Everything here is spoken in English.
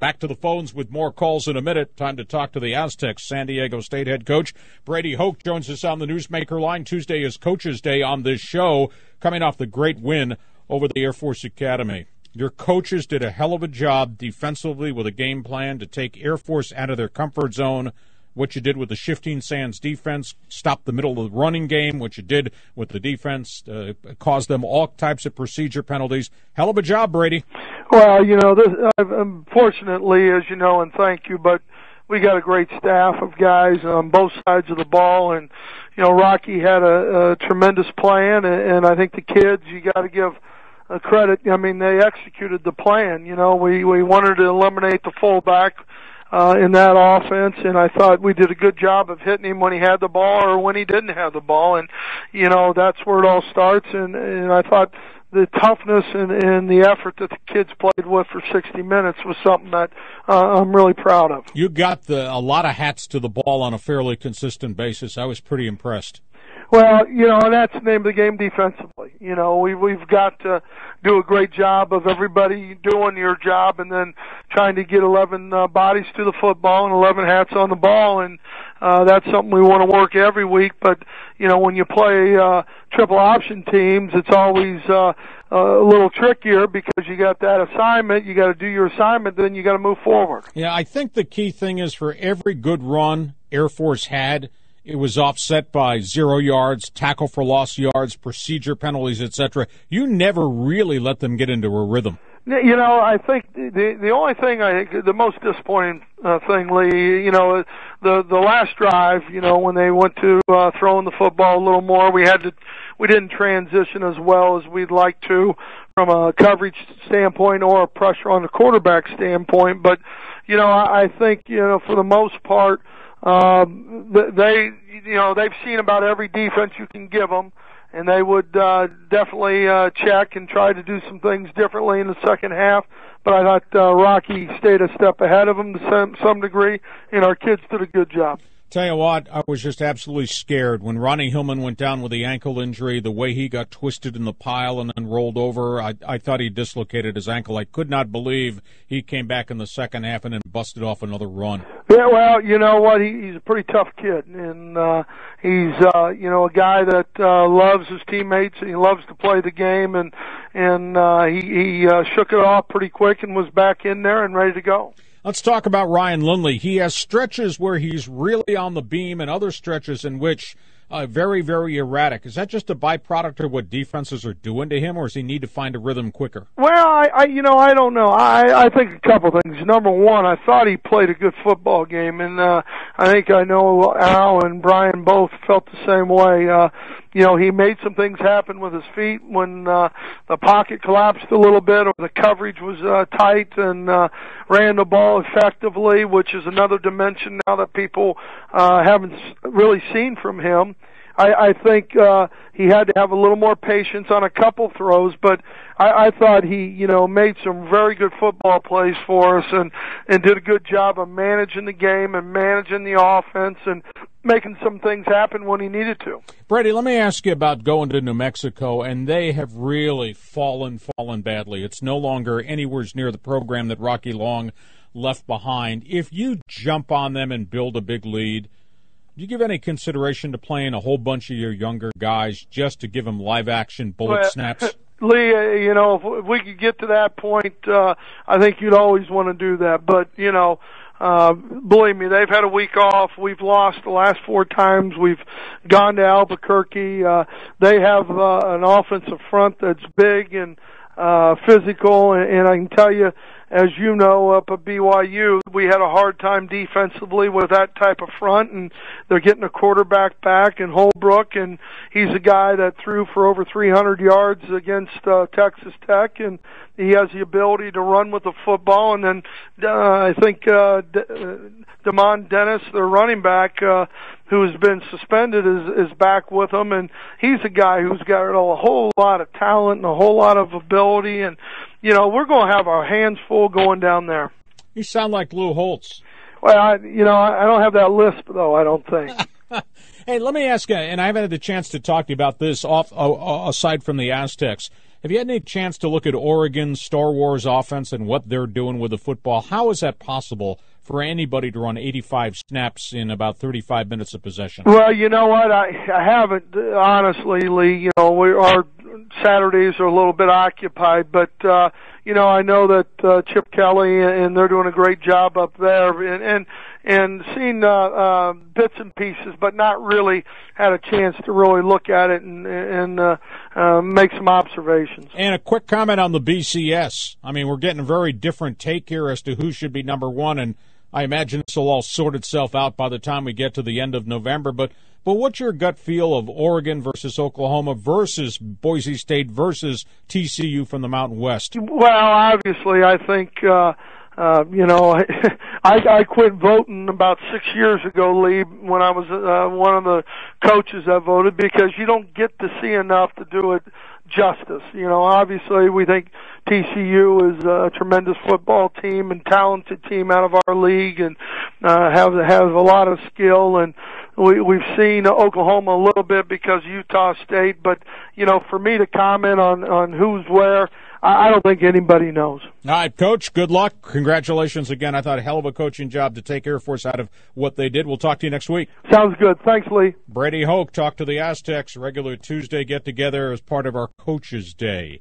Back to the phones with more calls in a minute. Time to talk to the Aztecs. San Diego State head coach Brady Hoke joins us on the Newsmaker line. Tuesday is Coach's Day on this show, coming off the great win over the Air Force Academy. Your coaches did a hell of a job defensively with a game plan to take Air Force out of their comfort zone. What you did with the shifting sands defense, stopped the middle of the running game. What you did with the defense caused them all types of procedure penalties. Hell of a job, Brady. Well, unfortunately, as you know, and thank you, but we got a great staff of guys on both sides of the ball, and Rocky had a tremendous plan, and I think the kids, you got to give credit. I mean, they executed the plan. We wanted to eliminate the fullback in that offense, and I thought we did a good job of hitting him when he had the ball or when he didn't have the ball, and that's where it all starts. And I thought the toughness and the effort that the kids played with for 60 minutes was something that I'm really proud of. You got a lot of hats to the ball on a fairly consistent basis. I was pretty impressed. Well, and that's the name of the game defensively. We've got to do a great job of everybody doing your job and then trying to get 11 bodies to the football and 11 hats on the ball, and that's something we want to work every week. But, when you play triple option teams, it's always a little trickier because you got that assignment, you got to do your assignment, then you got to move forward. Yeah, I think the key thing is for every good run Air Force had, it was offset by 0 yards, tackle for lost yards, procedure penalties, etc. You never really let them get into a rhythm. I think the only thing the most disappointing thing, Lee, the last drive, when they went to throwing the football a little more, we didn't transition as well as we'd like to from a coverage standpoint or a pressure on the quarterback standpoint. But I think for the most part, they've seen about every defense you can give them, and they would definitely check and try to do some things differently in the second half. But I thought Rocky stayed a step ahead of them to some degree, and our kids did a good job. Tell you what, I was just absolutely scared when Ronnie Hillman went down with the ankle injury, the way he got twisted in the pile and then rolled over. I thought he dislocated his ankle. I could not believe he came back in the second half and then busted off another run. Yeah, well, you know what? He's a pretty tough kid, and he's a guy that loves his teammates and he loves to play the game, and he shook it off pretty quick and was back in there and ready to go. Let's talk about Ryan Lindley. He has stretches where he's really on the beam and other stretches in which very, very erratic. Is that just a byproduct of what defenses are doing to him, or does he need to find a rhythm quicker? Well, I don't know. I think a couple things. Number one, I thought he played a good football game, and I think I know Al and Brian both felt the same way. He made some things happen with his feet when the pocket collapsed a little bit or the coverage was tight, and ran the ball effectively, which is another dimension now that people haven't really seen from him. I think he had to have a little more patience on a couple throws, but I thought he, made some very good football plays for us and did a good job of managing the game and managing the offense and making some things happen when he needed to. Brady, let me ask you about going to New Mexico, and they have really fallen badly. It's no longer anywhere near the program that Rocky Long left behind. If you jump on them and build a big lead, do you give any consideration to playing a whole bunch of your younger guys just to give them live-action bullet snaps? Lee, if we could get to that point, I think you'd always want to do that. But, believe me, they've had a week off. We've lost the last 4 times. We've gone to Albuquerque. They have an offensive front that's big and physical, and I can tell you, as you know, up at BYU, we had a hard time defensively with that type of front, and they're getting a quarterback back in Holbrook, and he's a guy that threw for over 300 yards against Texas Tech, and he has the ability to run with the football. And then I think Damon Dennis, their running back, who has been suspended, is back with them, and he's a guy who's got a whole lot of talent and a whole lot of ability, and we're going to have our hands full going down there. You sound like Lou Holtz. Well, I don't have that lisp, though, I don't think. Hey, let me ask you, and I haven't had the chance to talk to you about this aside from the Aztecs. Have you had any chance to look at Oregon's Star Wars offense and what they're doing with the football? How is that possible for anybody to run 85 snaps in about 35 minutes of possession? Well, you know what? I haven't, honestly, Lee. You know, our Saturdays are a little bit occupied, but, you know, I know that Chip Kelly, and they're doing a great job up there, and seen bits and pieces, but not really had a chance to really look at it and make some observations. And a quick comment on the BCS. I mean, we're getting a very different take here as to who should be number one, and I imagine this will all sort itself out by the time we get to the end of November. But what's your gut feel of Oregon versus Oklahoma versus Boise State versus TCU from the Mountain West? Well, obviously, I think, you know, I quit voting about 6 years ago, Lee, when I was one of the coaches that voted, because you don't get to see enough to do it justice. You know, obviously we think TCU is a tremendous football team and talented team out of our league, and has a lot of skill, and we've seen Oklahoma a little bit because of Utah State, but you know, for me to comment on who's where, I don't think anybody knows. All right, Coach, good luck. Congratulations again. I thought a hell of a coaching job to take Air Force out of what they did. We'll talk to you next week. Sounds good. Thanks, Lee. Brady Hoke, Talk to the Aztecs, regular Tuesday get-together as part of our Coaches' Day.